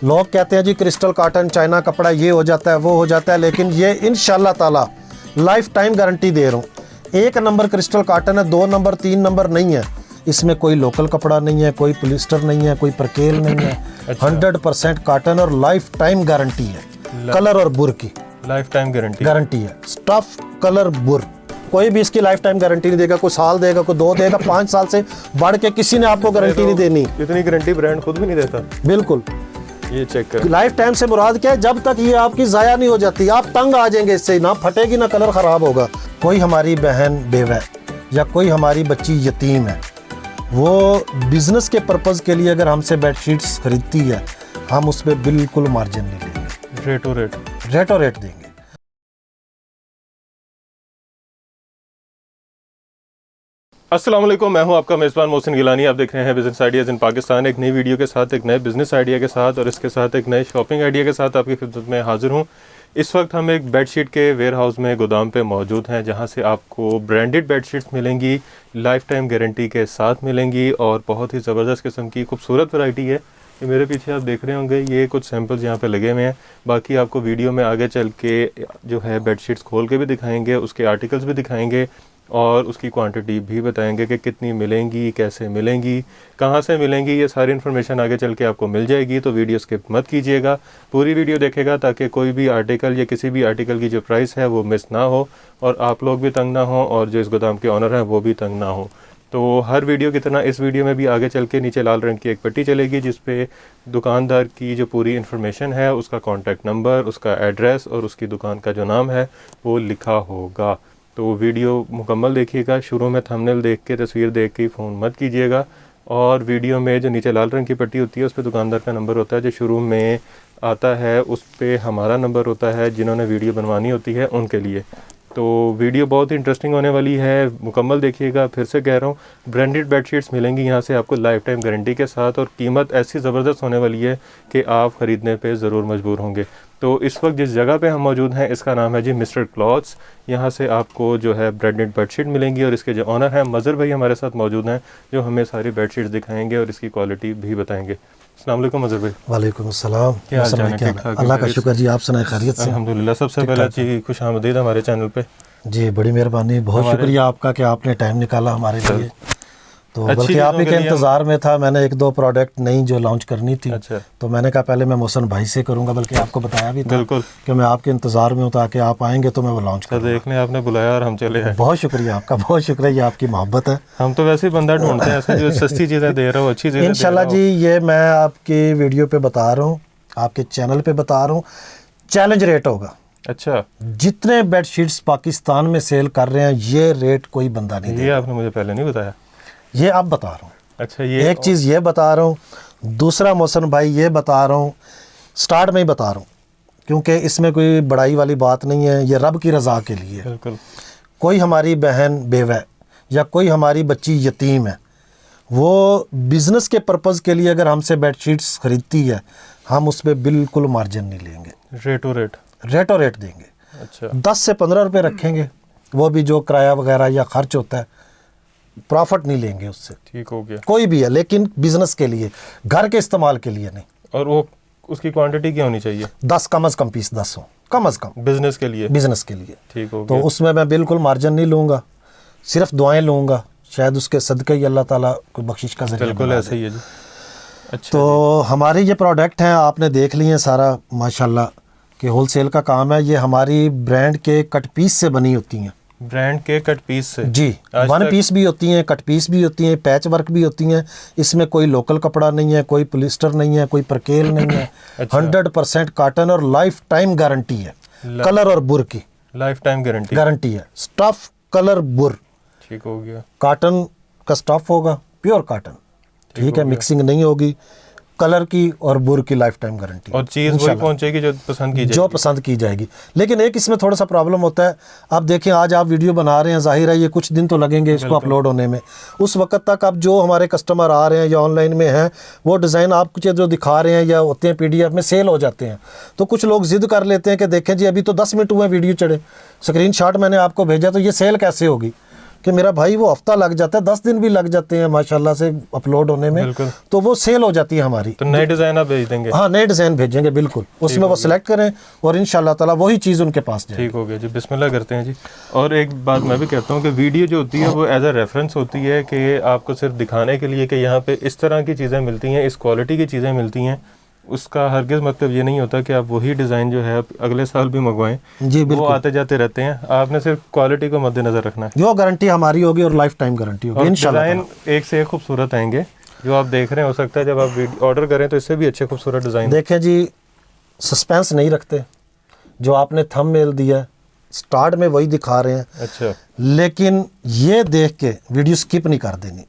लोग कहते हैं जी क्रिस्टल कॉटन चाइना कपड़ा ये हो जाता है वो हो जाता है, लेकिन ये इंशाल्लाह ताला लाइफ टाइम गारंटी दे रहा हूँ। 1 नंबर क्रिस्टल कॉटन है, 2 नंबर 3 नंबर नहीं है। इसमें कोई लोकल कपड़ा नहीं है, कोई पॉलिस्टर नहीं है, कोई प्रकेल नहीं है। 100% कॉटन और लाइफ टाइम गारंटी है। कलर और बुर की लाइफ टाइम गारंटी है। स्टफ कलर बुर कोई भी इसकी लाइफ टाइम गारंटी नहीं देगा। कोई साल देगा, कोई 2 देगा, 5 साल से बढ़ के किसी ने आपको गारंटी नहीं देनी। इतनी गारंटी ब्रांड खुद भी नहीं देता। बिल्कुल, ये चेक कर। लाइफ टाइम से मुराद क्या है, जब तक ये आपकी ज़ाया नहीं हो जाती आप तंग आ जाएंगे इससे, ना फटेगी ना कलर ख़राब होगा। कोई हमारी बहन बेवा या कोई हमारी बच्ची यतीम है, वो बिज़नेस के पर्पज़ के लिए अगर हमसे बेडशीट्स खरीदती है, हम उस पर बिल्कुल मार्जिन नहीं लेंगे। रेटो रेट देंगे। अस्सलाम वालेकुम, मैं हूं आपका मेज़बान मोहसिन गिलानी। आप देख रहे हैं बिज़नेस आइडियाज़ इन पाकिस्तान। एक नई वीडियो के साथ, एक नए बिज़नेस आइडिया के साथ और इसके साथ एक नए शॉपिंग आइडिया के साथ आपकी खिदमत में हाजिर हूं। इस वक्त हम एक बेडशीट के वेयर हाउस में, गोदाम पे मौजूद हैं, जहां से आपको ब्रांडेड बेडशीट्स मिलेंगी, लाइफ टाइम गारंटी के साथ मिलेंगी और बहुत ही ज़बरदस्त किस्म की खूबसूरत वैरायटी है। ये मेरे पीछे आप देख रहे होंगे, ये कुछ सैंपल्स यहाँ पे लगे हुए हैं। बाकी आपको वीडियो में आगे चल के जो है बेडशीट्स खोल के भी दिखाएंगे, उसके आर्टिकल्स भी दिखाएंगे और उसकी क्वांटिटी भी बताएंगे कि कितनी मिलेंगी, कैसे मिलेंगी, कहाँ से मिलेंगी। ये सारी इन्फॉर्मेशन आगे चल के आपको मिल जाएगी, तो वीडियो स्किप मत कीजिएगा, पूरी वीडियो देखेगा ताकि कोई भी आर्टिकल या किसी भी आर्टिकल की जो प्राइस है वो मिस ना हो और आप लोग भी तंग ना हो और जो इस गोदाम के ऑनर हैं वो भी तंग ना हो। तो हर वीडियो की तरह इस वीडियो में भी आगे चल के नीचे लाल रंग की एक पट्टी चलेगी जिस पे दुकानदार की जो पूरी इन्फॉर्मेशन है, उसका कॉन्टैक्ट नंबर, उसका एड्रेस और उसकी दुकान का जो नाम है वो लिखा होगा। तो वीडियो मुकम्मल देखिएगा। शुरू में थंबनेल देख के, तस्वीर देख के फ़ोन मत कीजिएगा। और वीडियो में जो नीचे लाल रंग की पट्टी होती है उस पर दुकानदार का नंबर होता है, जो शुरू में आता है उस पर हमारा नंबर होता है, जिन्होंने वीडियो बनवानी होती है उनके लिए। तो वीडियो बहुत ही इंटरेस्टिंग होने वाली है, मुकम्मल देखिएगा। फिर से कह रहा हूँ, ब्रांडेड बेडशीट्स मिलेंगी यहाँ से आपको लाइफ टाइम गारंटी के साथ और कीमत ऐसी ज़बरदस्त होने वाली है कि आप ख़रीदने पे ज़रूर मजबूर होंगे। तो इस वक्त जिस जगह पे हम मौजूद हैं इसका नाम है जी मिस्टर क्लॉथ्स। यहाँ से आपको जो है ब्रांडेड बेडशीट मिलेंगी और इसके जो ऑनर हैं मज़र भाई हमारे साथ मौजूद हैं, जो हमें सारी बेडशीट्स दिखाएंगे और इसकी क्वालिटी भी बताएंगे। अस्सलाम वालेकुम मज़र भाई। वालेकुम अस्सलाम। क्या हाल चाल है? अल्लाह का शुक्र जी, आप सुनाए खैरियत से? अल्हम्दुलिल्लाह। सबसे पहले जी खुश आमदीद हमारे चैनल पे। जी बड़ी मेहरबानी, बहुत शुक्रिया आपका कि आपने टाइम निकाला हमारे लिए। तो बल्कि आप ही के इंतज़ार में था, मैंने 1-2 प्रोडक्ट नई जो लॉन्च करनी थी। अच्छा। तो मैंने कहा पहले मैं मोहसिन भाई से करूंगा, बल्कि आपको बताया भी था बिल्कुल कि मैं आपके इंतज़ार में हूँ, ताकि आप आएंगे तो मैं वो लॉन्च करूँगा। देखने आपने बुलाया और हम चले आए। बहुत शुक्रिया आपका, बहुत शुक्रिया, आपकी मोहब्बत है। हम तो वैसे ही बंदा ढूंढते हैं ऐसे जो सस्ती चीज़ें दे रहा हो, अच्छी चीज़ें इंशाल्लाह जी। ये मैं आपकी वीडियो पे बता रहा हूँ, आपके चैनल पे बता रहा हूँ, चैलेंज रेट होगा। अच्छा। जितने बेडशीट्स पाकिस्तान में सेल कर रहे हैं ये रेट कोई बंदा नहीं ये आपने मुझे पहले नहीं बताया। ये अब बता रहा हूँ। अच्छा, ये एक चीज़ ये बता रहा हूँ, दूसरा मोहसिन भाई ये बता रहा हूँ, स्टार्ट में ही बता रहा हूँ, क्योंकि इसमें कोई बड़ाई वाली बात नहीं है, ये रब की रज़ा के लिए। बिल्कुल। कोई हमारी बहन बेवा या कोई हमारी बच्ची यतीम है, वो बिज़नेस के पर्पज़ के लिए अगर हमसे बेडशीट्स ख़रीदती है, हम उस पर बिल्कुल मार्जिन नहीं लेंगे। रेटो रेट देंगे। अच्छा। 10 से 15 रुपये रखेंगे, वो भी जो किराया वगैरह या खर्च होता है, प्रॉफिट नहीं लेंगे उससे। ठीक हो गया। कोई भी है, लेकिन बिजनेस के लिए, घर के इस्तेमाल के लिए नहीं। और वो उसकी क्वांटिटी क्या होनी चाहिए? 10 कम से कम पीस, 10 हो कम से कम बिजनेस के लिए। बिजनेस के लिए। ठीक हो तो गया। उसमें मैं बिल्कुल मार्जिन नहीं लूँगा, सिर्फ दुआएं लूँगा, शायद उसके सदक़े ही अल्लाह ताला कोई बख्शिश का ज़रिया बिल्कुल बना ऐसे दे। ही है जी। अच्छा। तो हमारे ये प्रोडक्ट हैं, आपने देख लिए सारा माशाल्लाह कि होलसेल का काम है। ये हमारी ब्रांड के कट पीस से बनी होती हैं। ब्रांड के कट पीस से? जी, 1 पीस भी होती हैं, कट पीस भी होती हैं, पैच वर्क भी होती हैं। इसमें कोई लोकल कपड़ा नहीं है, कोई पॉलिस्टर नहीं है, कोई प्रकेल नहीं है। अच्छा। 100% कॉटन और लाइफ टाइम गारंटी है। कलर और बुर की लाइफ टाइम गारंटी है। स्टफ कलर बुर। ठीक हो गया। कॉटन का स्टफ होगा, प्योर कॉटन, ठीक है, मिक्सिंग नहीं होगी। कलर की और बुर की लाइफ टाइम गारंटी। और चीज़ वही पहुंचेगी जो पसंद की जाएगी। जो पसंद की जाएगी। लेकिन एक इसमें थोड़ा सा प्रॉब्लम होता है। आप देखें, आज आप वीडियो बना रहे हैं, जाहिर है ये कुछ दिन तो लगेंगे इसको अपलोड होने में। उस वक्त तक अब जो हमारे कस्टमर आ रहे हैं या ऑनलाइन में हैं, वो डिज़ाइन आप कुछ जो दिखा रहे हैं या होते हैं PDF में सेल हो जाते हैं। तो कुछ लोग ज़िद कर लेते हैं कि देखें जी अभी तो 10 मिनट हुए वीडियो चढ़े, स्क्रीनशॉट मैंने आपको भेजा, तो ये सेल कैसे होगी? कि मेरा भाई वो हफ्ता लग जाता है, 10 दिन भी लग जाते हैं माशाल्लाह से अपलोड होने में, बिल्कुल। तो वो सेल हो जाती है हमारी। तो नए डिज़ाइन आप भेज देंगे? हाँ, नए डिज़ाइन भेजेंगे बिल्कुल, उसमें वो सिलेक्ट करें और इंशाल्लाह ताला वही चीज़ उनके पास जाए। ठीक हो गया जी, बिस्मिल्लाह करते हैं जी। और एक बात मैं भी कहता हूँ कि वीडियो जो होती है वो एज अ रेफरेंस होती है कि आपको सिर्फ दिखाने के लिए कि यहाँ पे इस तरह की चीज़ें मिलती हैं, इस क्वालिटी की चीज़ें मिलती हैं। उसका हरगिज़ मतलब ये नहीं होता कि आप वही डिज़ाइन जो है आप अगले साल भी मंगवाएं, जी वो बिल्कुल, आते जाते रहते हैं। आपने सिर्फ क्वालिटी को मद्देनज़र रखना है। जो गारंटी हमारी होगी और लाइफ टाइम गारंटी होगी और इंशाल्लाह डिज़ाइन एक से एक खूबसूरत आएंगे जो आप देख रहे हैं। हो सकता है जब आप ऑर्डर करें तो इससे भी अच्छे खूबसूरत डिज़ाइन। देखें जी, सस्पेंस नहीं रखते, जो आपने थंबनेल दिया स्टार्ट में वही दिखा रहे हैं। अच्छा, लेकिन ये देख के वीडियो स्किप नहीं कर देनी,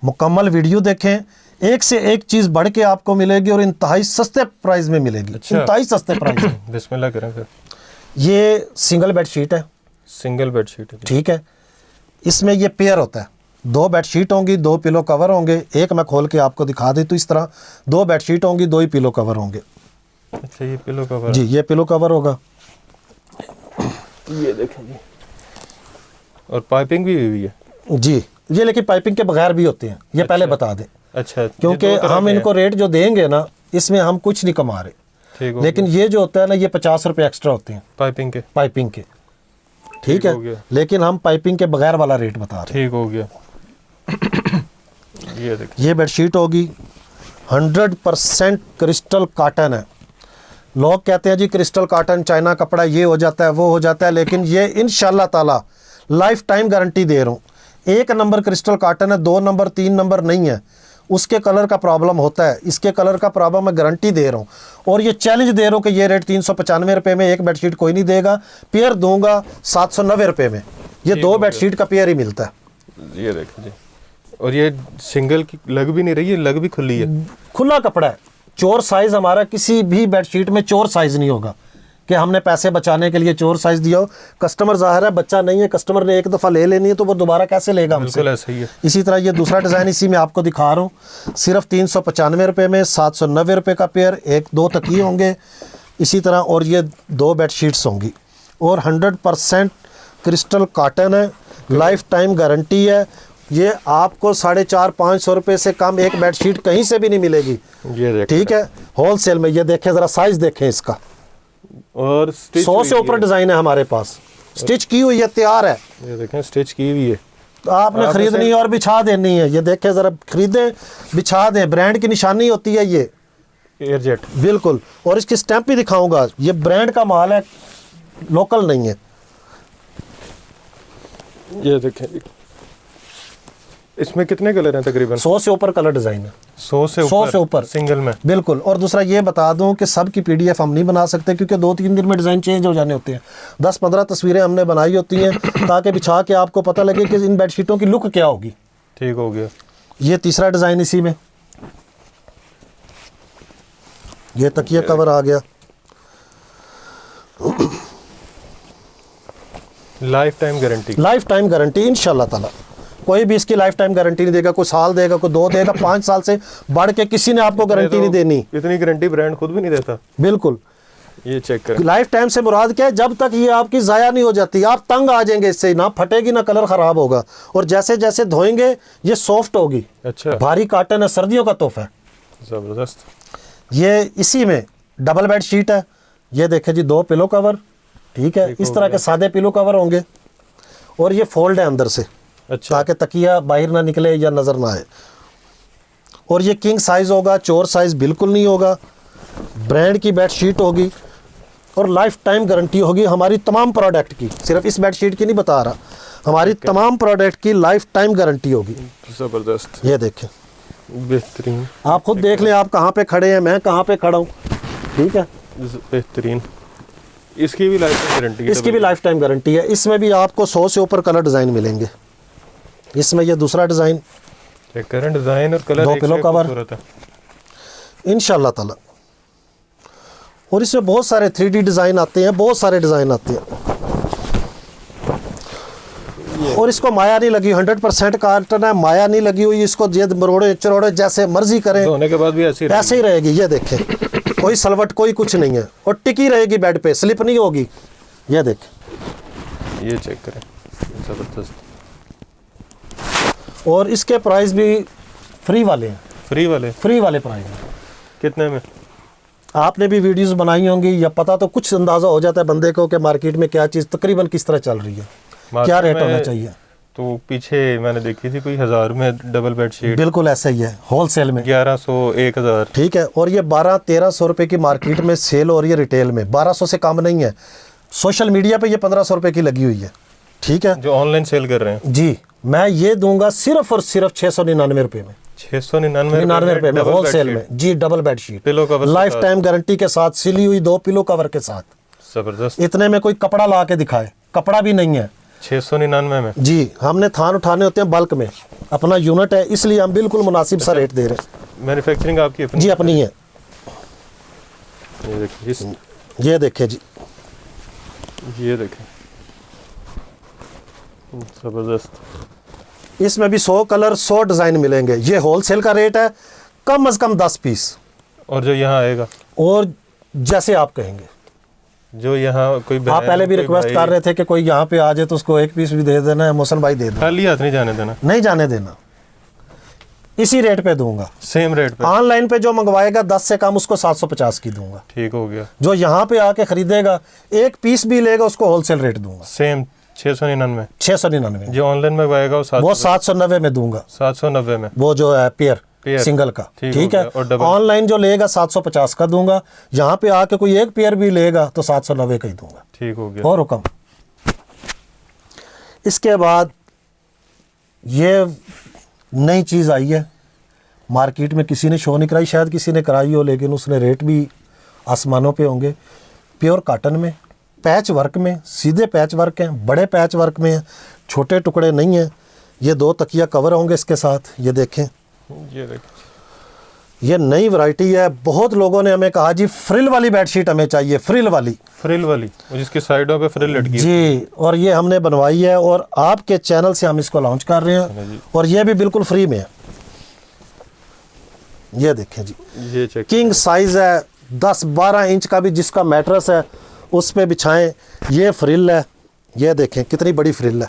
मुकम्मल वीडियो देखें, एक से एक चीज़ बढ़ के आपको मिलेगी और इंतहाई सस्ते प्राइस में मिलेगी। अच्छा। इंतहाई सस्ते प्राइस में। बिस्मिल्लाह करें फिर। ये सिंगल बेडशीट है, सिंगल बेडशीट है। ठीक है। इसमें ये पेयर होता है, 2 बेडशीट होंगी, 2 पिलो कवर होंगे। एक मैं खोल के आपको दिखा दी तो इस तरह 2 बेडशीट होंगी, 2 ही पिलो कवर होंगे। अच्छा, ये पिलो कवर जी, ये पिलो कवर होगा। ये देखें जी, और पाइपिंग भी हुई है जी, ये लेकिन पाइपिंग के बगैर भी होते हैं, ये पहले बता दें, अच्छा, क्योंकि ये दो तरह हम के हैं। इनको रेट जो देंगे ना, इसमें हम कुछ नहीं कमा रहे। ठीक हो लेकिन ये जो होता है ना, ये 50 रुपये एक्स्ट्रा होते हैं पाइपिंग के। पाइपिंग के, ठीक हो गया। है। लेकिन हम पाइपिंग के बगैर वाला रेट बता रहे ठीक हो गया। ये देखिए, हैं। ये बेडशीट होगी 100% क्रिस्टल कॉटन है। लोग कहते हैं जी क्रिस्टल कॉटन चाइना कपड़ा ये हो जाता है वो हो जाता है, लेकिन ये इंशाल्लाह ताला लाइफ टाइम गारंटी दे रहा हूँ। 1 नंबर क्रिस्टल कॉटन है, 2 नंबर 3 नंबर नहीं है। उसके कलर का प्रॉब्लम होता है, इसके कलर का प्रॉब्लम मैं गारंटी दे रहा हूँ। और ये चैलेंज दे रहा हूँ कि ये रेट 395 रुपये में एक बेडशीट कोई नहीं देगा, पेयर दूंगा 790 रुपये में। ये 2 बेडशीट का पेयर ही मिलता है। ये देखिए जी, और ये सिंगल की लग भी नहीं रही है, लग भी खुली है। खुला कपड़ा है, चोर साइज हमारा किसी भी बेडशीट में चोर साइज नहीं होगा कि हमने पैसे बचाने के लिए चोर साइज दिया हो। कस्टमर ज़ाहिर है बच्चा नहीं है, कस्टमर ने एक दफ़ा ले लेनी है तो वो दोबारा कैसे लेगा हमसे। बिल्कुल ऐसा ही है। इसी तरह ये दूसरा डिज़ाइन इसी में आपको दिखा रहा हूँ, सिर्फ 395 रुपये में 790 रुपये का पेयर, 1-2 तकिए होंगे इसी तरह, और ये 2 बेडशीट्स होंगी और 100% क्रिस्टल कॉटन है, लाइफ टाइम गारंटी है। ये आपको 450-500 रुपये से कम एक बेडशीट कहीं से भी नहीं मिलेगी, ये देखिए, ठीक है, होल सेल में। ये देखें ज़रा साइज़ देखें इसका, और स्टिच 100 से ऊपर डिज़ाइन है हमारे पास, स्टिच की हुई है, तैयार है। ये देखें, स्टिच की हुई है। तो आपने खरीदनी है और बिछा देनी है। ये देखें ज़रा, खरीदें बिछा दें, ब्रांड की निशानी होती है ये, एयरजेट। बिल्कुल। और इसकी स्टैंप भी दिखाऊंगा, ये ब्रांड का माल है, लोकल नहीं है। ये देखें, इसमें कितने कलर हैं तकरीबन? 100 से ऊपर कलर डिज़ाइन है, 100 से 100 से ऊपर सिंगल में। बिल्कुल। और दूसरा ये बता दूं कि सब की PDF हम नहीं बना सकते, क्योंकि 2-3 दिन में डिज़ाइन चेंज हो जाने होते हैं। 10-15 तस्वीरें हमने बनाई होती हैं ताकि बिछा के आपको पता लगे कि इन बेडशीटों की लुक क्या होगी। ठीक हो गया। ये तीसरा डिज़ाइन इसी में, ये तकिया कवर आ गया, life time guarantee. Life time guarantee इंशाल्लाह ताला। कोई भी इसकी लाइफ टाइम गारंटी नहीं देगा, कोई साल देगा, कोई 2 देगा, 5 साल से बढ़ के किसी ने आपको गारंटी नहीं देनी। इतनी गारंटी ब्रांड खुद भी नहीं देता। बिल्कुल। ये चेक करें, लाइफ टाइम से मुराद क्या है, जब तक ये आपकी ज़ाया नहीं हो जाती, आप तंग आ जाएंगे इससे, ना फटेगी ना कलर ख़राब होगा, और जैसे जैसे धोएंगे ये सॉफ्ट होगी। अच्छा, भारी कॉटन है, सर्दियों का तोहफा है। ज़बरदस्त। ये इसी में डबल बेड शीट है। ये देखें जी, 2 पिलो कवर, ठीक है, इस तरह के सादे पिलो कवर होंगे, और ये फोल्ड है अंदर से, अच्छा, ताकि तकिया बाहर ना निकले या नज़र ना आए। और ये किंग साइज़ होगा, चोर साइज़ बिल्कुल नहीं होगा। ब्रांड की बेड शीट होगी और लाइफ टाइम गारंटी होगी हमारी तमाम प्रोडक्ट की, सिर्फ इस बेड शीट की नहीं बता रहा, हमारी तमाम प्रोडक्ट की लाइफ टाइम गारंटी होगी। ज़बरदस्त, ये देखें, बेहतरीन। आप खुद देख लें आप कहाँ पे खड़े हैं, मैं कहाँ पे खड़ा हूँ, ठीक है। बेहतरीन। इसकी भी लाइफ टाइम गारंटी है? इसकी भी लाइफ टाइम गारंटी है। इसमें भी आपको 100 से ऊपर कलर डिज़ाइन मिलेंगे। इसमें ये दूसरा डिज़ाइन, करंट डिज़ाइन और कलर 2 एक पिलो से कवर खूबसूरत है इंशाल्लाह ताला। और इसमें बहुत सारे 3D डिज़ाइन आते हैं, बहुत सारे डिज़ाइन आते हैं, और इसको माया नहीं लगी, 100% कॉटन है, माया नहीं लगी हुई। इसको ये मरोड़े चरोड़े जैसे मर्जी करें, धोने के बाद भी ऐसे ही रहेगी। ये देखें, कोई सलवट कोई कुछ नहीं है, और टिकी रहेगी बेड पे, स्लिप नहीं होगी। ये देखें, ये चेक करें, ज़बरदस्त। और इसके प्राइस भी फ्री वाले हैं, फ्री वाले प्राइस हैं। कितने में? आपने भी वीडियोस बनाई होंगी या पता तो कुछ अंदाज़ा हो जाता है बंदे को कि मार्केट में क्या चीज़ तकरीबन किस तरह चल रही है, क्या रेट होना चाहिए। तो पीछे मैंने देखी थी कोई 1000 में डबल बेडशीट, बिल्कुल ऐसा ही है होलसेल में 1100 1000। ठीक है, और ये 1200-1300 रुपये की मार्केट में सेल हो रही है, रिटेल में 1200 से कम नहीं है। सोशल मीडिया पे ये 1500 रुपये की लगी हुई है। ठीक है, जो ऑनलाइन सेल कर रहे हैं जी, मैं ये दूंगा सिर्फ और सिर्फ 699 रुपये में, 699 रुपये में होलसेल में जी। Double bedsheet, pillow cover life time guarantee के साथ, सिली हुई 2 पिलो कवर के साथ। जबरदस्त। इतने में कोई कपड़ा ला के दिखाए, कपड़ा भी नहीं है। 699 में जी, हमने थान उठाने होते हैं बल्क में, अपना यूनिट है, इसलिए हम बिल्कुल मुनासिब सा रेट दे रहे हैं। मैन्युफैक्चरिंग आपकी अपनी? जी अपनी है। ये देखिए, ये देखिए जी, ये देखें, जबरदस्त। इसमें भी 100 कलर 100 डिज़ाइन मिलेंगे। ये होलसेल का रेट है, कम से कम 10 पीस। और जो यहाँ आएगा, और जैसे आप कहेंगे, जो यहाँ कोई आप पहले भी रिक्वेस्ट कर रहे थे कि कोई यहाँ पे आ जाए तो उसको 1 पीस भी दे देना है, मोहसिन भाई दे देना, खाली हाथ नहीं जाने देना, नहीं जाने देना, इसी रेट पे दूंगा, सेम रेट पे। ऑनलाइन पे जो मंगवाएगा 10 से कम उसको 750 की दूंगा। ठीक हो गया। जो यहाँ पे आके खरीदेगा 1 पीस भी लेगा उसको होलसेल रेट दूंगा, सेम 699। 699। जो ऑनलाइन मंगवाएगा वो 790 में दूंगा, 790 में, वो जो है पेयर सिंगल का। ठीक है, और डबल ऑनलाइन जो लेगा 750 का दूंगा, यहाँ पे आके कोई 1 पेयर भी लेगा तो 790 का ही दूंगा। ठीक हो गया। और हुक्म। इसके बाद ये नई चीज़ आई है मार्केट में, किसी ने शो नहीं कराई, शायद किसी ने कराई हो लेकिन उसने रेट भी आसमानों पे होंगे। प्योर कॉटन में, पैच वर्क में, सीधे पैच वर्क हैं, बड़े पैच वर्क में हैं, छोटे टुकड़े नहीं हैं। ये 2 तकिया कवर होंगे इसके साथ। ये देखें, ये देखिए, ये नई वैरायटी है। बहुत लोगों ने हमें कहा जी फ्रिल वाली बेडशीट हमें चाहिए, फ्रिल वाली जिसकी साइडों पे फ्रिल लटकी है। जी, और ये हमने बनवाई है और आपके चैनल से हम इसको लॉन्च कर रहे हैं, और ये भी बिल्कुल फ्री में है। ये देखें जी, ये चेक, किंग साइज है, 10-12 इंच का भी जिसका मैट्रेस है उस पे बिछाएं। ये फ्रिल है, ये देखें कितनी बड़ी फ्रिल है।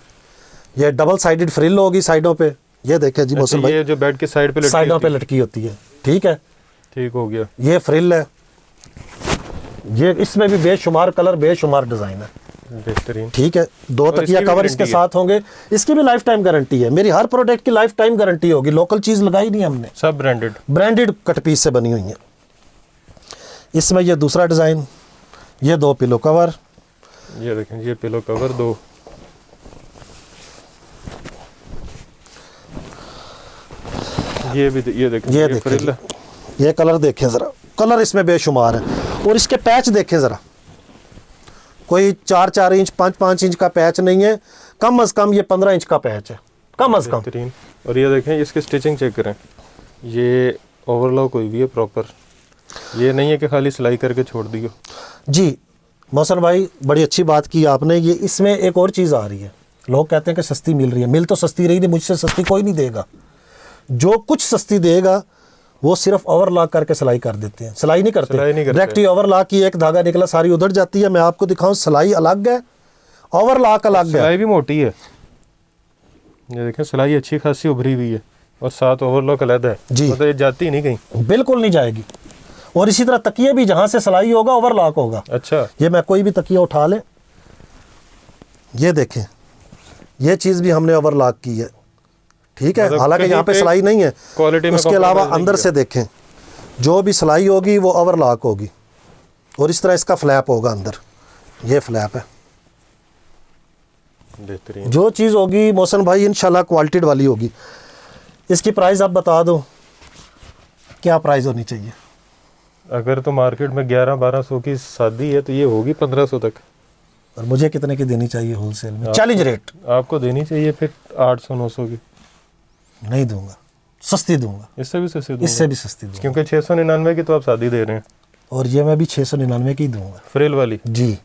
ये डबल साइडेड फ्रिल होगी साइडों पे। ये देखें जी मौसम भाई, ये जो बेड की साइड पे साइडों पे लटकी होती है। ठीक है, ठीक हो गया। ये फ्रिल है। ये इसमें भी बेशुमार कलर, बेशुमार डिज़ाइन है। बेहतरीन। ठीक है, 2 तकिया कवर इसके साथ होंगे। इसकी भी लाइफ टाइम गारंटी है। मेरी हर प्रोडक्ट की लाइफ टाइम गारंटी होगी। लोकल चीज़ लगाई नहीं हमने, सब ब्रांडेड कट पीस से बनी हुई है। इसमें ये दूसरा डिज़ाइन, ये 2 पिलो कवर। ये देखें, ये पिलो कवर 2। ये भी ये देखें, ये देखें, ये कलर देखें ज़रा, कलर इसमें बेशुमार है। और इसके पैच देखें ज़रा, कोई 4-4 इंच 5-5 इंच का पैच नहीं है, कम से कम ये 15 इंच का पैच है, कम से कम। और ये देखें, इसकी स्टिचिंग चेक करें, ये ओवरलॉक हुई हुई है प्रॉपर। ये नहीं है कि खाली सिलाई करके छोड़ दियो। जी मोहसिन भाई, बड़ी अच्छी बात की आपने। ये इसमें एक और चीज़ आ रही है। लोग कहते हैं कि सस्ती मिल रही है, मिल तो सस्ती रही थी, मुझसे सस्ती कोई नहीं देगा। जो कुछ सस्ती देगा वो सिर्फ ओवरलॉक करके सिलाई कर देते हैं। सिलाई नहीं करते, डायरेक्ट ही ओवरलॉक की एक धागा निकला सारी उधर जाती है। मैं आपको दिखाऊं, सिलाई अलग है, ओवरलॉक अलग है। सिलाई भी मोटी है, ये देखें, सिलाई अच्छी खासी उभरी हुई है, और साथ ओवरलॉक अलग है जी। मतलब ये जाती नहीं कहीं, बिल्कुल नहीं जाएगी। और इसी तरह तकिए भी जहाँ से सिलाई होगा ओवरलॉक होगा। अच्छा, ये मैं कोई भी तकिया उठा ले, ये देखें, ये चीज़ भी हमने ओवरलॉक की है। ठीक है, हालांकि यहाँ पे सिलाई नहीं है क्वालिटी में। उसके अलावा अंदर से देखें, जो भी सिलाई होगी वो ओवरलॉक होगी। और इस तरह इसका फ्लैप होगा अंदर, ये फ्लैप है। बेहतरीन। जो चीज़ होगी मोहसिन भाई इंशाल्लाह क्वालिटी वाली होगी। इसकी प्राइस आप बता दो, क्या प्राइस होनी चाहिए? अगर तो मार्केट में 1100-1200 की शादी है तो ये होगी 1500 तक। और मुझे कितने की देनी चाहिए होलसेल में? चैलेंज रेट आपको देनी चाहिए फिर 800-900 की। नहीं दूंगा, सस्ती दूंगा। इससे भी सस्ती दूंगा? इससे भी सस्ती दूंगा, क्योंकि 699 की तो आप शादी दे रहे हैं। और ये मैं भी 699 की दूंगा, फ्रिल वाली जी,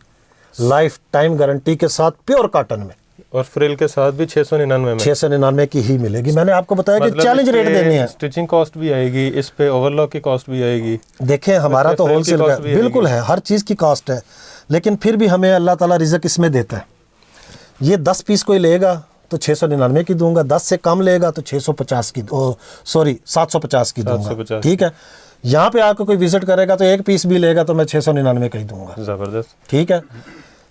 लाइफ टाइम गारंटी के साथ, प्योर कॉटन में। और फ्रिल के साथ भी 699 में, 699 की ही मिलेगी। मैंने आपको बताया कि मतलब चैलेंज रेट देने हैं। स्टिचिंग कॉस्ट भी आएगी, इस पे ओवरलॉक की कॉस्ट भी आएगी। देखें, हमारा तो होलसेल का बिल्कुल है, हर चीज़ की कॉस्ट है, लेकिन फिर भी हमें अल्लाह ताला रिज़्क इसमें देता है। ये 10 पीस कोई लेगा तो 699 की दूंगा, 10 से कम लेगा तो 650 की, सॉरी 750 की दूंगा। 750। ठीक है, यहाँ पे आकर कोई विजिट करेगा तो एक पीस भी लेगा तो मैं 699 का ही दूंगा। ज़बरदस्त। ठीक है,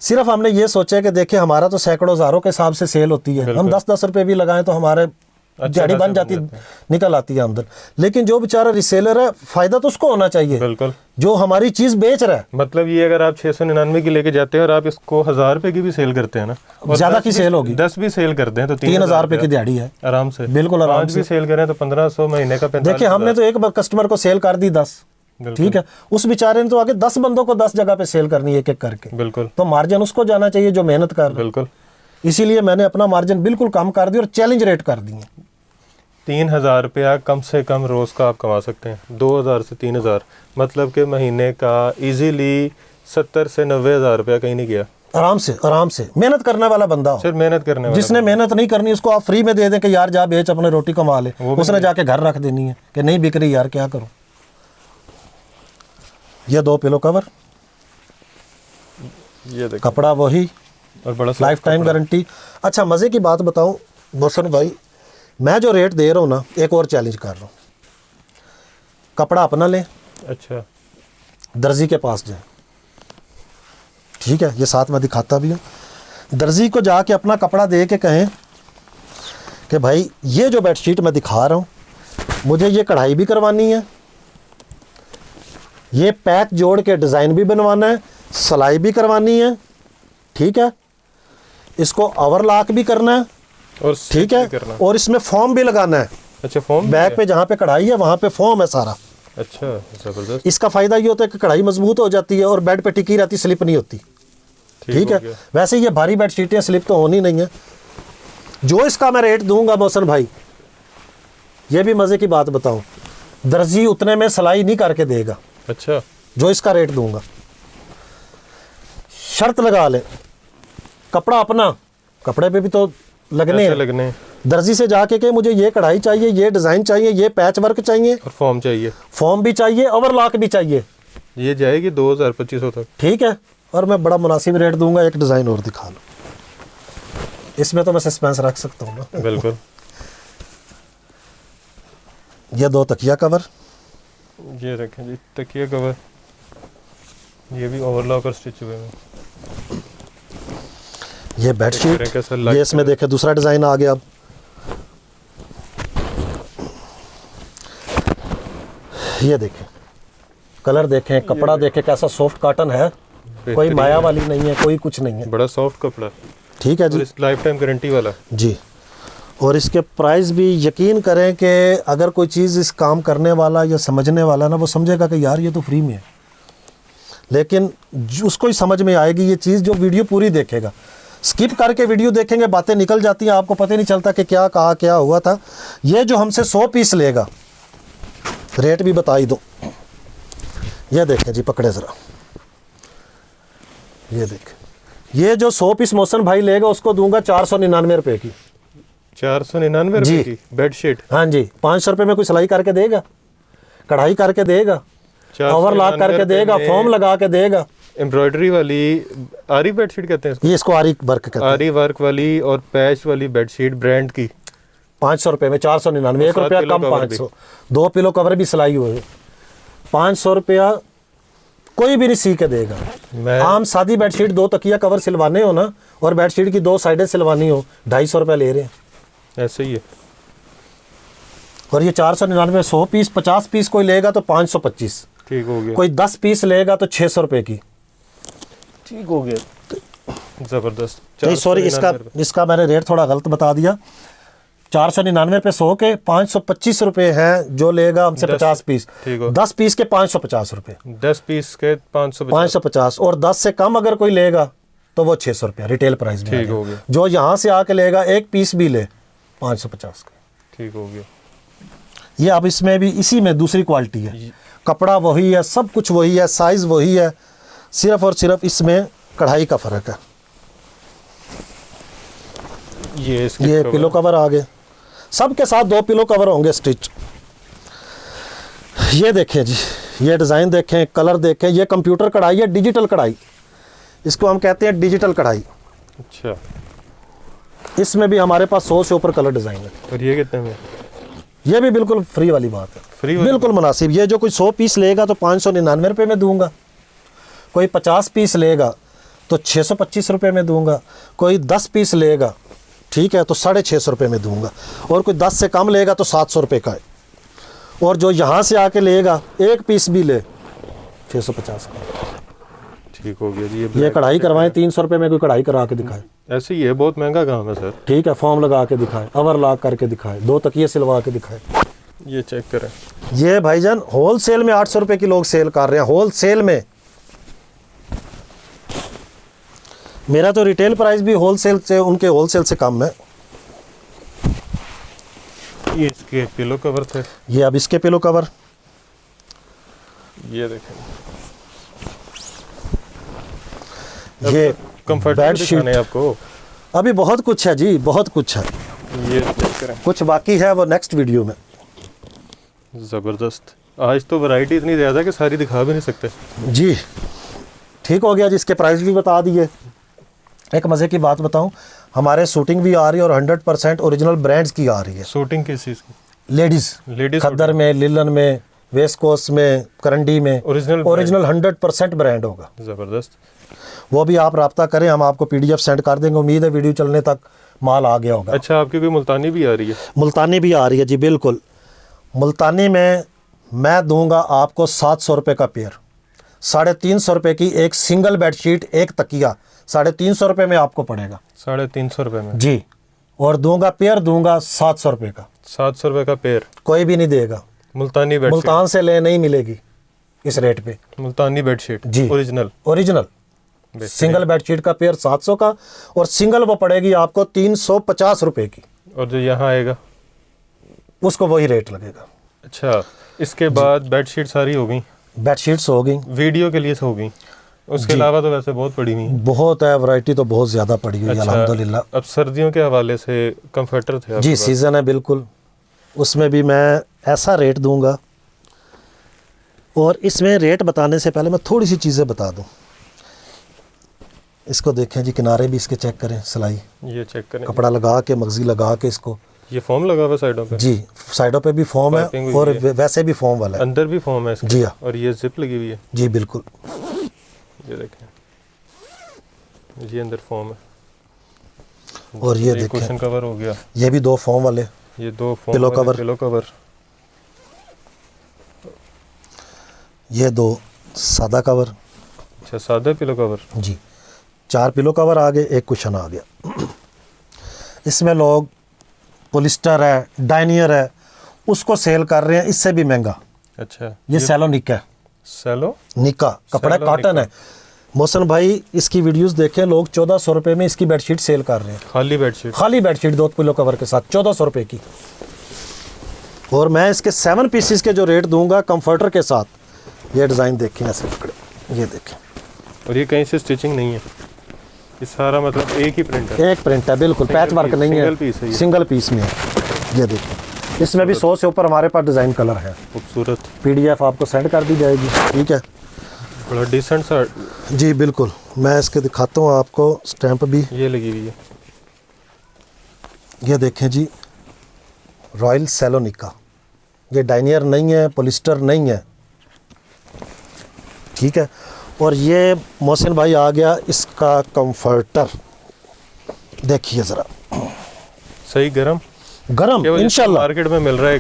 सिर्फ हमने ये सोचा कि देखिए हमारा तो सैकड़ों हज़ारों के हिसाब से सेल होती है, हम 10-10 रुपए भी लगाएं तो हमारे दिहाड़ी बन जाती, निकल आती है आमदन। लेकिन जो बेचारा रिसेलर है, फायदा तो उसको होना चाहिए, बिल्कुल, जो हमारी चीज़ बेच रहा है। मतलब ये अगर आप 699 की लेके जाते हैं और आप इसको 1000 रुपए की भी सेल करते हैं ना, और ज़्यादा की सेल होगी, 10 भी सेल करते हैं तो 3000 रुपए की दिहाड़ी है आराम से। बिल्कुल आराम 5 भी सेल करें तो 1500 महीने का 45। देखिए हमने तो एक कस्टमर को सेल कर दी 10, ठीक है, उस बेचारे ने तो आगे 10 बंदों को 10 जगह पे सेल करनी है एक एक करके। बिल्कुल, तो मार्जिन उसको जाना चाहिए जो मेहनत कर रहा है। बिल्कुल, इसीलिए मैंने अपना मार्जिन बिल्कुल कम कर दिया और चैलेंज रेट कर दिए। 3000 रुपया कम से कम रोज़ का आप कमा सकते हैं, 2000 से 3000, मतलब कि महीने का इजीली 70 से 90 हज़ार रुपया कहीं नहीं गया। आराम से मेहनत करने वाला बंदा हो, सिर्फ मेहनत करने वाला। जिसने मेहनत नहीं करनी उसको आप फ्री में दे दें कि यार जा बेच अपने रोटी कमा ले, उसने जाके घर रख देनी है कि नहीं बिक रही यार क्या करूं। ये 2 पिलो कवर, ये देखो, कपड़ा वही और बड़ा लाइफ टाइम गारंटी। अच्छा मज़े की बात बताऊं मोहसिन भाई, मैं जो रेट दे रहा हूँ ना, एक और चैलेंज कर रहा हूँ, कपड़ा अपना लें, अच्छा, दर्जी के पास जाए, ठीक है, ये साथ में दिखाता भी हूँ। दर्जी को जाके अपना कपड़ा दे के कहें कि भाई ये जो बेडशीट मैं दिखा रहा हूँ, मुझे ये कढ़ाई भी करवानी है, ये पैच जोड़ के डिज़ाइन भी बनवाना है, सिलाई भी करवानी है, ठीक है, इसको ओवरलॉक भी करना है, और ठीक है, और इसमें फॉर्म भी लगाना है। अच्छा, फॉर्म बैक पे जहाँ पे कढ़ाई है वहाँ पे फॉर्म है सारा। अच्छा, ज़बरदस्त। इसका फ़ायदा ये होता है कि कढ़ाई मजबूत हो जाती है और बेड पे टिकी रहती, स्लिप नहीं होती। ठीक है, वैसे ये भारी बेडशीटें स्लिप तो होनी नहीं है। जो इसका मैं रेट दूंगा मोहसिन भाई, ये भी मज़े की बात बताऊं, दर्जी उतने में सिलाई नहीं करके देगा। अच्छा, जो इसका रेट दूंगा, शर्त लगा ले, कपड़ा अपना, कपड़े पे भी तो लगने हैं। दर्जी से जाके के मुझे ये कढ़ाई चाहिए, ये डिज़ाइन चाहिए, ये पैच वर्क चाहिए, और फॉर्म चाहिए, फॉर्म भी चाहिए, ओवरलॉक भी चाहिए, ये जाएगी 2000-2500 तक। ठीक है, और मैं बड़ा मुनासिब रेट दूंगा। एक डिज़ाइन और दिखा लो, इसमें तो मैं सस्पेंस रख सकता हूँ ना। बिल्कुल, ये 2 तकिया कवर, ये रखें जी, तकिया कवर, ये भी ओवरलॉक और स्टिच हुए हैं। ये बेडशीट, ये इसमें देखे दूसरा डिज़ाइन आ गया। अब ये देखें, कलर देखें, कपड़ा देखें कैसा सॉफ्ट कॉटन है, कोई माया वाली नहीं है, कोई कुछ नहीं है, बड़ा सॉफ्ट कपड़ा, ठीक है जी, लाइफ टाइम गारंटी वाला जी। और इसके प्राइस भी यकीन करें कि अगर कोई चीज़ इस काम करने वाला या समझने वाला ना, वो समझेगा कि यार ये तो फ्री में है, लेकिन उसको ही समझ में आएगी ये चीज़ जो वीडियो पूरी देखेगा। स्किप करके वीडियो देखेंगे, बातें निकल जाती हैं, आपको पता ही नहीं चलता कि क्या कहा, क्या हुआ था। ये जो हमसे 100 पीस लेगा, रेट भी बता ही दो, ये देखें जी, पकड़े ज़रा, ये देखें, ये जो 100 पीस मोहसिन भाई लेगा उसको दूंगा 499 रुपए की। 499 रुपए की बेडशीट? हाँ जी, 500 रुपए में कोई सिलाई करके देगा, कढ़ाई करके देगा, ओवरलॉक करके देगा, फॉर्म लगा के देगा। एम्ब्रॉयडरी वाली आरी बेडशीट कहते हैं इसको? ये इसको आरी वर्क कहते हैं। आरी वर्क वाली और पैच वाली बेडशीट ब्रांड की 500 रुपये में 499, 1 रुपया कम, 500। 2 पिलो कवर भी सिलाई हुए, 500 रुपया कोई भी नहीं सी के देगा। आम सादी बेडशीट 2 तकिया कवर सिलवाने हो ना, और बेडशीट की 2 साइडें सिलवानी हो, 250 रुपये ले रहे हैं, ऐसे ही है। और ये 499, 100 पीस 50 पीस कोई लेगा तो 525, ठीक हो गया। कोई 10 पीस लेगा तो 600 रुपये की, ठीक हो गया, जबरदस्त। नहीं सॉरी, इसका मैंने रेट थोड़ा गलत बता दिया। 499 रुपये 100 के, 525 रुपये हैं जो लेगा हमसे 50 पीस, 10 पीस के 550 रुपये, 10 पीस के 550, और 10 से कम अगर कोई लेगा तो वो 600 रुपया रिटेल प्राइस में। ठीक हो गया। जो यहाँ से आके लेगा 1 पीस भी ले 550 का, ठीक हो गया। ये अब इसमें भी इसी में दूसरी क्वालिटी है, कपड़ा वही है, सब कुछ वही है, साइज़ वही है, सिर्फ और सिर्फ इसमें कढ़ाई का फ़र्क है। ये पिलो कवर आ गए, सब के साथ 2 पिलो कवर होंगे स्टिच। ये देखें जी, ये डिज़ाइन देखें, कलर देखें, ये कंप्यूटर कढ़ाई है, डिजिटल कढ़ाई, इसको हम कहते हैं डिजिटल कढ़ाई। अच्छा, इसमें भी हमारे पास 100 से ऊपर कलर डिज़ाइन है। और ये कितने में? ये भी बिल्कुल फ्री वाली बात है, फ्री वाली बिल्कुल मुनासिब। ये जो कोई 100 पीस लेगा तो 599 रुपये में दूंगा, कोई 50 पीस लेगा तो 625 रुपये में दूंगा, कोई 10 पीस लेगा ठीक है तो 650 रुपये में दूंगा, और कोई 10 से कम लेगा तो 700 रुपये का है, और जो यहाँ से आके लेगा एक पीस भी ले 650 का। ठीक हो गया जी। ये कढ़ाई करवाएं 300 रुपये में, कोई कढ़ाई करा के दिखाए, ऐसे ही है, बहुत महंगा काम है सर। ठीक है, फॉर्म लगा के दिखाए, ओवरलॉक करके दिखाए, 2 तकिए सिलवा के दिखाए। ये चेक करें, ये भाईजान होल सेल में 800 रुपये की लोग सेल कर रहे हैं, होल सेल में। मेरा तो रिटेल प्राइस भी होलसेल से, उनके होलसेल से कम है। ये इसके पिलो कवर थे, ये अब इसके पिलो कवर, ये देखें, ये कंफर्ट बेडशीट, आपको अभी बहुत कुछ है जी, बहुत कुछ है। ये चेक करें, कुछ बाकी है वो नेक्स्ट वीडियो में। ज़बरदस्त। आज तो वैरायटी इतनी ज़्यादा कि सारी दिखा भी नहीं सकते जी। ठीक हो गया जी, इसके प्राइस भी बता दिए। एक मज़े की बात बताऊं, हमारे शूटिंग भी आ रही है और 100% ओरिजिनल ब्रांड्स की आ रही है। शूटिंग किस चीज़ की? लेडीज़ खद्दर में, लिलन में, वेस्ट कोस्ट में, करंडी में, ओरिजिनल 100% ब्रांड होगा। ज़बरदस्त। वो भी आप रब्ता करें, हम आपको PDF सेंड कर देंगे। उम्मीद है वीडियो चलने तक माल आ गया होगा। अच्छा, आपकी कोई मुल्तानी भी आ रही है? मुल्तानी भी आ रही है जी, बिल्कुल। मुल्तानी में मैं दूंगा आपको 700 रुपये का पेयर, 350 रुपये की एक सिंगल बेडशीट, एक तकिया 350 रुपये में आपको पड़ेगा। 350 रुपये में जी, और दूंगा पेयर, दूंगा 700 रुपये का। 700 रुपये का पेयर कोई भी नहीं देगा। मुल्तानी बेडशीट, मुल्तान से ले नहीं मिलेगी इस रेट पे। मुल्तानी बेडशीट जी, ओरिजिनल सिंगल बेडशीट का पेयर 700 का, और सिंगल वो पड़ेगी आपको 350 रुपये की। और जो यहाँ आएगा उसको वही रेट लगेगा। अच्छा, इसके बाद बेडशीट सारी हो गई, बेडशीट्स हो गई, वीडियो के लिए हो गई, उसके अलावा तो वैसे बहुत पड़ी हुई है। बहुत है, वैरायटी तो बहुत ज़्यादा पड़ी हुई है। अच्छा, अल्हम्दुलिल्लाह। अब सर्दियों के हवाले से कंफर्टर थे जी, सीज़न है बिल्कुल, उसमें भी मैं ऐसा रेट दूंगा। और इसमें रेट बताने से पहले मैं थोड़ी सी चीज़ें बता दूं। इसको देखें जी, किनारे भी इसके चेक करें, सिलाई, ये चेक करें, कपड़ा लगा के, मगजी लगा के इसको। ये फोम लगा हुआ साइडों पे? जी, साइडों पे भी फोम है और वैसे भी फोम वाला है। अंदर भी फोम है इसके? जी हाँ। और ये जिप लगी हुई है? जी बिल्कुल। ये देखें, ये अंदर फोम है। और ये देखें, कुशन कवर हो गया, ये भी 2 फोम वाले, ये 2 फोम पिलो कवर, ये 2 सादा कवर। अच्छा, सादा पिलो कवर। जी, 4 पिलो कवर आ गए, 1 कुशन आ गया। इसमें लोग पॉलिस्टर है, डायनियर है, उसको सेल कर रहे हैं इससे भी महंगा। अच्छा, ये सेलोनिका है। सेलोनिका कपड़ा कॉटन है। मोहसिन भाई इसकी वीडियोस देखें, लोग 1400 रुपये में इसकी बेडशीट सेल कर रहे हैं। खाली बेडशीट 2 पिलो कवर के साथ 1400 रुपये की। और मैं इसके 7 पीसेस के जो रेट दूंगा कंफर्टर के साथ, ये डिज़ाइन देखें ऐसे पकड़े, ये देखें। और ये कहीं से स्टिचिंग नहीं है, ये सारा मतलब एक ही प्रिंट है? एक प्रिंट है बिल्कुल, पैच वर्क नहीं है, सिंगल पीस में है। ये देखें, इसमें भी 100 से ऊपर हमारे पास डिज़ाइन कलर है। खूबसूरत। PDF आपको सेंड कर दी जाएगी। ठीक है, बड़ा डिसेंट सा। जी बिल्कुल, मैं इसके दिखाता हूँ आपको, स्टैंप भी ये लगी हुई है। ये देखें जी, रॉयल सेलोनिका, ये डायनियर नहीं है, पॉलिस्टर नहीं है। ठीक है, और ये मोहसिन भाई आ गया इसका कंफर्टर, देखिए ज़रा, सही गरम इंशाल्लाह। मार्केट में मिल रहा है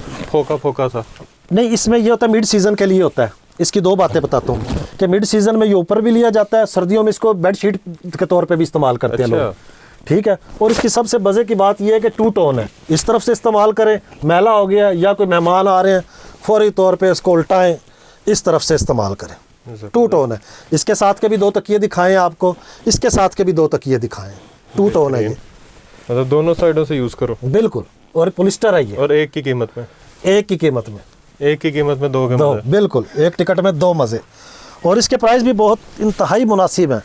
फोका सा। नहीं, इसमें ये होता है मिड सीज़न के लिए होता है। इसकी 2 बातें बताता हूँ कि मिड सीज़न में ये ऊपर भी लिया जाता है, सर्दियों में इसको बेडशीट के तौर पे भी इस्तेमाल करते हैं लोग। ठीक है, और इसकी सबसे मज़े की बात यह है कि 2 टोन है। इस तरफ से इस्तेमाल करें, मैला हो गया या कोई मेहमान आ रहे हैं, फौरी तौर पे इसको उल्टाएं, इस तरफ से इस्तेमाल करें। 2 टोन है। इसके साथ के भी 2 तकिए दिखाएं आपको, इसके साथ के भी 2 तकिए दिखाएं। 2 टोन है ये, मतलब दोनों साइडों से यूज़ करो। बिल्कुल, और पॉलिस्टर है ये। और एक की कीमत में? एक की कीमत में 2 के मज़े। बिल्कुल, एक टिकट में 2 मज़े। और इसके प्राइस भी बहुत इंतहाई मुनासिब हैं।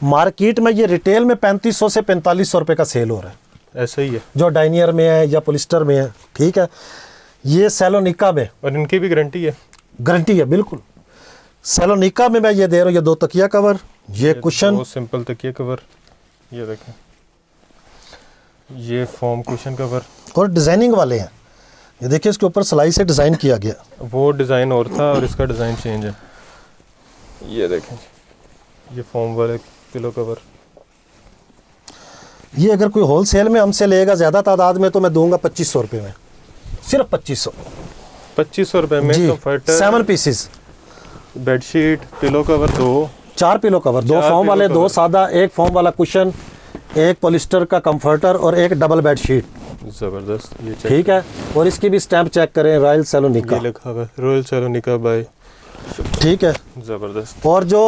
मार्केट में ये रिटेल में 3500 से 4500 रुपये का सेल हो रहा है। ऐसा ही है जो डायनियर में है या पॉलिस्टर में है। ठीक है, ये सेलोनिका में, और इनकी भी गारंटी है? गारंटी है बिल्कुल। सेलोनिका में मैं ये दे रहा हूँ, ये 2 तकिया कवर, ये कुशन, 2 सिंपल तकिया कवर। ये देखें, ये फोम कुशन कवर, और डिज़ाइनिंग वाले हैं। ये देखिए इसके ऊपर सिलाई से डिज़ाइन किया गया। वो डिज़ाइन और था और इसका डिज़ाइन चेंज है। ये देखें जी, ये फोम वाले पिलो कवर। ये अगर कोई होलसेल में हमसे लेगा ज़्यादा तादाद में तो मैं दूंगा 2500 रुपये में, सिर्फ 2500। 2500 रुपये में जी, comforter, 7 pieces, bedsheet, pillow cover 2, 4 pillow cover, 2 4 foam वाले, पिलो 2 कवर। सादा, 1 फोम वाला कुशन, 1 पॉलिस्टर का कंफर्टर और 1 डबल बेड शीट। ज़बरदस्त। ये चेक, ठीक है, और इसकी भी स्टैंप चेक करें, रॉयल सैलोनिका। ये लिखा हुआ है रॉयल सैलोनिका बाय। ठीक है, ज़बरदस्त। और जो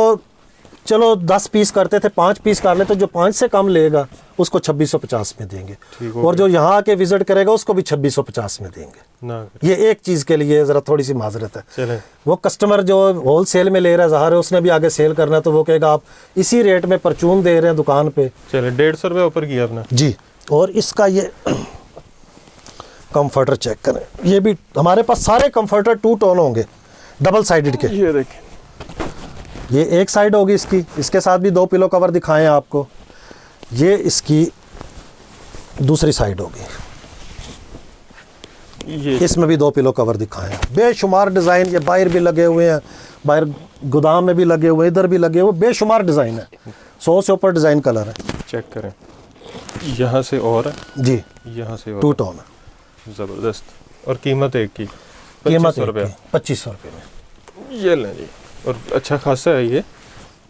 चलो 10 पीस करते थे 5 पीस कर ले, तो जो 5 से कम लेगा उसको 2650 में देंगे, ठीक हो और गया। जो यहाँ आके विजिट करेगा उसको भी 2650 में देंगे। ना ये एक चीज़ के लिए ज़रा थोड़ी सी माजरत है। चलें, वो कस्टमर जो होल सेल में ले रहा है, ज़ाहिर है उसने भी आगे सेल करना है, तो वो कहेगा आप इसी रेट में परचून दे रहे हैं दुकान पे। चलें। 150 रुपये ऊपर किया आपने। जी, और इसका ये कंफर्टर चेक करें, ये भी हमारे पास सारे कंफर्टर 2 टोन होंगे, डबल साइडेड के। ये देखें, ये एक साइड होगी इसकी, इसके साथ भी 2 पिलो कवर दिखाएं आपको। ये इसकी दूसरी साइड होगी, ये इसमें भी 2 पिलो कवर दिखाएं। बेशुमार डिज़ाइन, ये बाहर भी लगे हुए हैं, बाहर गोदाम में भी लगे हुए, इधर भी लगे हुए, बेशुमार डिज़ाइन है, 100 से ऊपर डिज़ाइन कलर है। चेक करें, यहाँ से और है, जी, यहाँ से 2 और टोन है। है। ज़बरदस्त। और कीमत एक की कीमत 2500 रुपये। 2500 रुपये में। ये लें जी, और अच्छा खासा है ये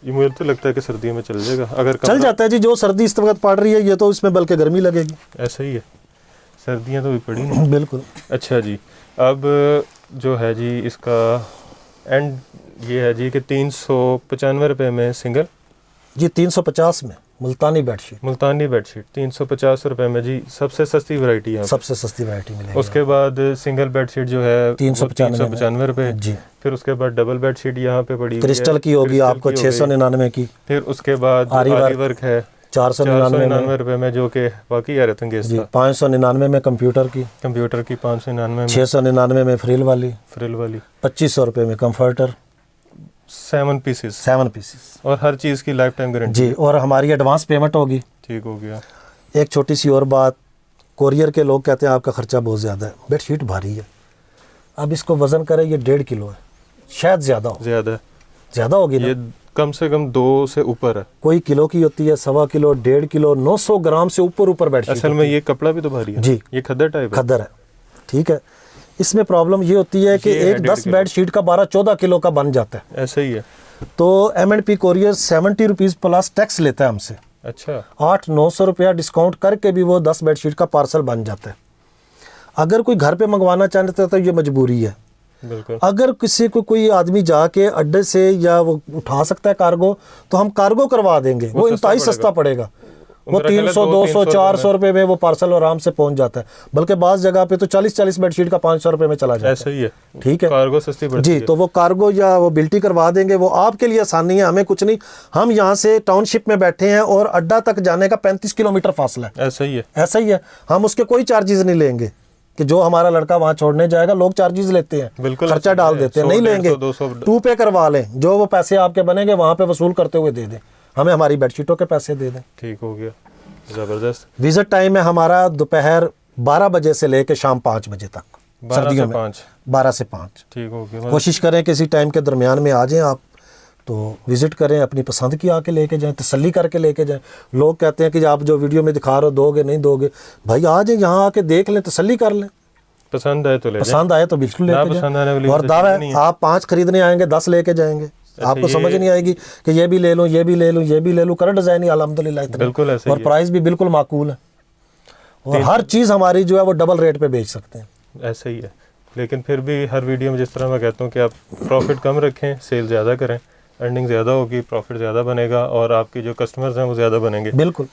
मुझे तो लगता है कि सर्दियों में चल जाएगा। अगर चल कपड़ा- जाता है जी, जो सर्दी इस वक्त पड़ रही है, ये तो इसमें बल्कि गर्मी लगेगी। ऐसा ही है, सर्दियाँ तो भी पड़ी नहीं। बिल्कुल। अच्छा जी, अब जो है जी इसका एंड ये है जी कि 395 रुपये में सिंगल, जी 350 में मुल्तानी बेडशीट, मुल्तानी बेडशीट 350 रुपये में जी, सबसे सस्ती वैरायटी है। सबसे सस्ती वैरायटी मिलेगी। उसके बाद सिंगल बेडशीट जो है 395 रुपये। जी, फिर उसके बाद डबल बेडशीट यहाँ पे पड़ी हुई है, क्रिस्टल की होगी क्रिस्टल आपको की हो गई। 699 की, फिर उसके बाद आरी आरी वर्क वर्क है 499 में, 499 रुपये में, जो कि बाकी हैरत जी अंगेज था। 599 में कंप्यूटर की, कंप्यूटर की 599 में, 699 में फ्रिल वाली, फ्रिल वाली 2500 रुपये में कंफर्टर 7 पीसेस, 7 पीसेस। और हर चीज़ की लाइफ टाइम गारंटी। जी, और हमारी एडवांस पेमेंट होगी। ठीक हो गया। एक छोटी सी और बात, कोरियर के लोग कहते हैं आपका ख़र्चा बहुत ज़्यादा है, बेडशीट भारी है। अब इसको वज़न करें, ये 1.5 किलो है, शायद ज़्यादा हो, ज़्यादा है ज़्यादा होगी ना, ये, कम से कम 2 से ऊपर है। कोई किलो की होती है, 1.25 किलो, 1.5 किलो, 900 ग्राम से ऊपर बेडशीट असल में ये कपड़ा भी तो भारी है जी, ये खद्दर टाइप है। खद्दर है। ठीक है, इसमें प्रॉब्लम ये होती है कि ये है एक 10 1.5 बेडशीट का 12-14 किलो का बन जाता है। ऐसा ही है। तो M&P courier 70 rupees plus tax लेता है हमसे, अच्छा, 800-900 रुपया डिस्काउंट करके भी वो 10 बेडशीट का पार्सल बन जाता है। अगर कोई घर पे मंगवाना चाहता है तो ये मजबूरी है। बिल्कुल। अगर किसी को कोई आदमी जाके अड्डे से या वो उठा सकता है कार्गो, तो हम कार्गो करवा देंगे, वो इंतहाई सस्ता पड़ेगा। वो मेरा ख्याल है 300, 200, 400 रुपये में वो पार्सल आराम से पहुंच जाता है, बल्कि बाज़ जगह पे तो 40-40 बेडशीट का 500 रुपये में चला जाता ऐसा ही है। है। ठीक है कार्गो सस्ती पड़ती जी, है। तो वो कार्गो या वो बिल्टी करवा देंगे, वो आपके लिए आसानी है, हमें कुछ नहीं। हम यहाँ से टाउनशिप में बैठे हैं और अड्डा तक जाने का 35 किलोमीटर फासला है। ऐसा ही है। ऐसा ही है, हम उसके कोई चार्जेस नहीं लेंगे कि जो हमारा लड़का वहाँ छोड़ने जाएगा, लोग चार्जेस लेते हैं, बिल्कुल खर्चा डाल देते हैं, नहीं लेंगे। 200 टू पे करवा लें, जो वो पैसे आपके बनेंगे वहाँ पे वसूल करते हुए दे दें, हमें हमारी बेडशीटों के पैसे दे दें। ठीक हो गया। ज़बरदस्त। विजिट टाइम है हमारा दोपहर 12 बजे से लेकर शाम 5 बजे तक, 12 से सर्दियों में 5। 12 से 5। ठीक हो गया। कोशिश करें किसी टाइम के दरमियान में आ जाएं आप, तो विज़िट करें, अपनी पसंद की आके लेके जाएं, तसल्ली करके लेके जाएं। लोग कहते हैं कि आप जो वीडियो में दिखा रहे हो दोगे नहीं दोगे, भाई आ जाएं, यहाँ आके देख लें, तसल्ली कर लें, पसंद आए तो ले जाएं। पसंद आए तो बिल्कुल ना लेके पसंद आने जाएं। वाली और कोई दावा नहीं है, आप 5 खरीदने आएंगे 10 लेके जाएंगे, आपको ये- समझ नहीं आएगी कि ये भी ले लूँ, ये भी ले लूँ, ये भी ले लूँ। कलर डिज़ाइन ही अल्हम्दुलिल्लाह इतने, बिल्कुल ऐसे और ही है। प्राइस भी बिल्कुल माकूल है, और हर चीज़ हमारी जो है वो डबल रेट पे बेच सकते हैं। ऐसा ही है। लेकिन फिर भी हर वीडियो में जिस तरह मैं कहता हूँ कि आप प्रॉफिट कम रखें, सेल ज़्यादा करें, अर्निंग ज़्यादा होगी, प्रॉफिट ज़्यादा बनेगा और आपकी जो कस्टमर्स हैं वो ज़्यादा बनेंगे। बिल्कुल।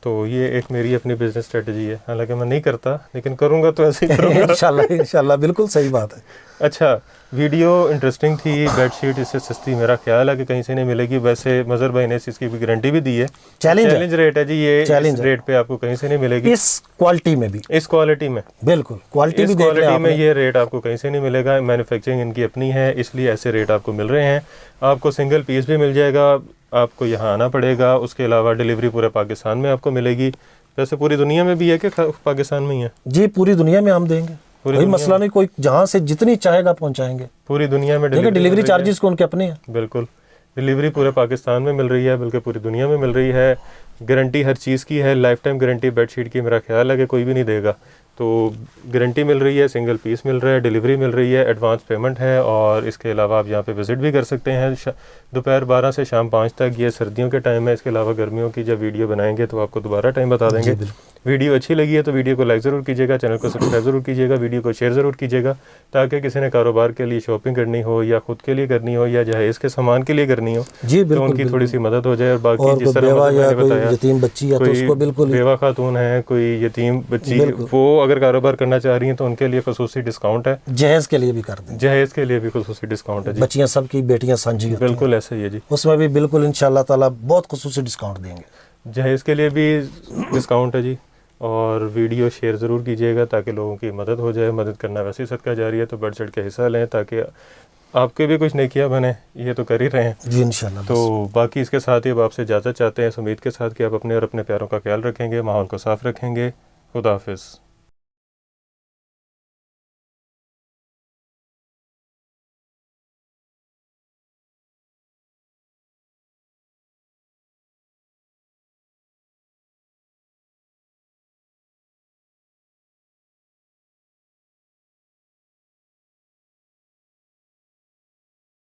तो ये एक मेरी अपनी बिजनेस स्ट्रेटजी है, हालांकि मैं नहीं करता, लेकिन करूँगा तो ऐसे ही करूँगा। इंशाल्लाह बिल्कुल सही बात है। अच्छा, वीडियो इंटरेस्टिंग थी। बेडशीट इससे सस्ती मेरा ख्याल है कि कहीं से नहीं मिलेगी। वैसे मज़हर भाई ने इसकी भी गारंटी भी दी है। चैलेंज रेट है जी, ये चैलेंज इस है। रेट पे आपको कहीं से नहीं मिलेगी, इस क्वालिटी में भी, इस क्वालिटी में। बिल्कुल क्वालिटी इस भी देख लें क्वालिटी में आपने। ये रेट आपको कहीं से नहीं मिलेगा। मैन्युफैक्चरिंग इनकी अपनी है, इसलिए ऐसे रेट आपको मिल रहे हैं। आपको सिंगल पीस भी मिल जाएगा, आपको यहाँ आना पड़ेगा। उसके अलावा डिलीवरी पूरे पाकिस्तान में आपको मिलेगी। वैसे पूरी दुनिया में भी है कि पाकिस्तान में ही है? जी पूरी दुनिया में हम देंगे, कोई मसला नहीं, कोई जहाँ से जितनी चाहेगा पहुँचाएंगे। पूरी दुनिया में डिलीवरी चार्जेस को उनके अपने हैं। बिल्कुल, डिलीवरी पूरे पाकिस्तान में मिल रही है, बल्कि पूरी दुनिया में मिल रही है। गारंटी हर चीज़ की है, लाइफ टाइम गारंटी बेडशीट की मेरा ख्याल है कि कोई भी नहीं देगा। तो गारंटी मिल रही है, सिंगल पीस मिल रहा है, डिलीवरी मिल रही है, एडवांस पेमेंट है, और इसके अलावा आप यहाँ पे विज़िट भी कर सकते हैं दोपहर 12 से शाम 5 तक। ये सर्दियों के टाइम है, इसके अलावा गर्मियों की जब वीडियो बनाएंगे तो आपको दोबारा टाइम बता देंगे। वीडियो अच्छी लगी है तो वीडियो को लाइक ज़रूर कीजिएगा, चैनल को सब्सक्राइब ज़रूर कीजिएगा, वीडियो को शेयर ज़रूर कीजिएगा, ताकि किसी ने कारोबार के लिए शॉपिंग करनी हो या खुद के लिए करनी हो या जहेज़ के सामान के लिए करनी हो जी तो उनकी थोड़ी सी मदद हो जाए। और बाकी और जिस तरह मैंने बताया, यतीम बच्ची है तो उसको बिल्कुल, बेवा खातून है, कोई यतीम बच्ची, वो अगर कारोबार करना चाह रही हैं तो उनके लिए खसूसी डिस्काउंट है। जहेज़ के लिए भी कर दें, जहेज़ के लिए भी खसूसी डिस्काउंट है जी। बच्चियाँ सबकी बेटियाँ साझी होती हैं, बिल्कुल ऐसा ही है जी, उसमें भी बिल्कुल इंशाल्लाह ताला बहुत खसूसी डिस्काउंट देंगे। जहेज़ के लिए भी डिस्काउंट है जी। और वीडियो शेयर ज़रूर कीजिएगा ताकि लोगों की मदद हो जाए। मदद करना वैसे ही सदका जारी है, तो बढ़ चढ़ के हिस्सा लें ताकि आपके भी कुछ नेकियां बने। ये तो कर ही रहे हैं जी इंशाल्लाह। तो बाकी इसके साथ ही अब आपसे इजाज़त चाहते हैं, इस उम्मीद के साथ कि आप अपने और अपने प्यारों का ख्याल रखेंगे, माहौल को साफ़ रखेंगे। खुदा हाफिज़।